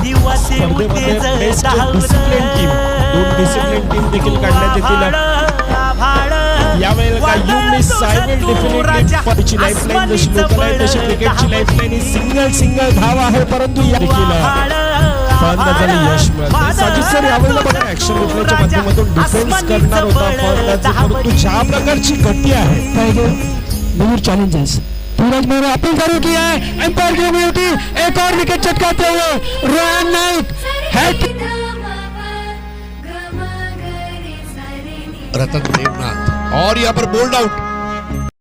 स्पर्धेमध्ये best discipline team, 2 discipline team देखील काढण्यात येतील. यावेळेला युमिस सायबल डेफिनेटली तिची लाईफलाईन जशी लोकल आहे तशी क्रिकेटची लाईफलाईन ही सिंगल धाव आहे, परंतु या देखील फलंदाजाला यश मिळते. साजिद सर यावेळेला बघा ऍक्शन रिप्लेच्या माध्यमातून डिफेन्स करणार होता फलंदाज, परंतु ज्या प्रकारची गती आहे दूर चैलेंजेस सूरज मेरे अपील करो किया है एम्पायर की ड्यूटी, एक और विकेट चटकाते हुए रोहन नाइक हेड रतन देवनाथ और यहाँ पर बोल्ड आउट।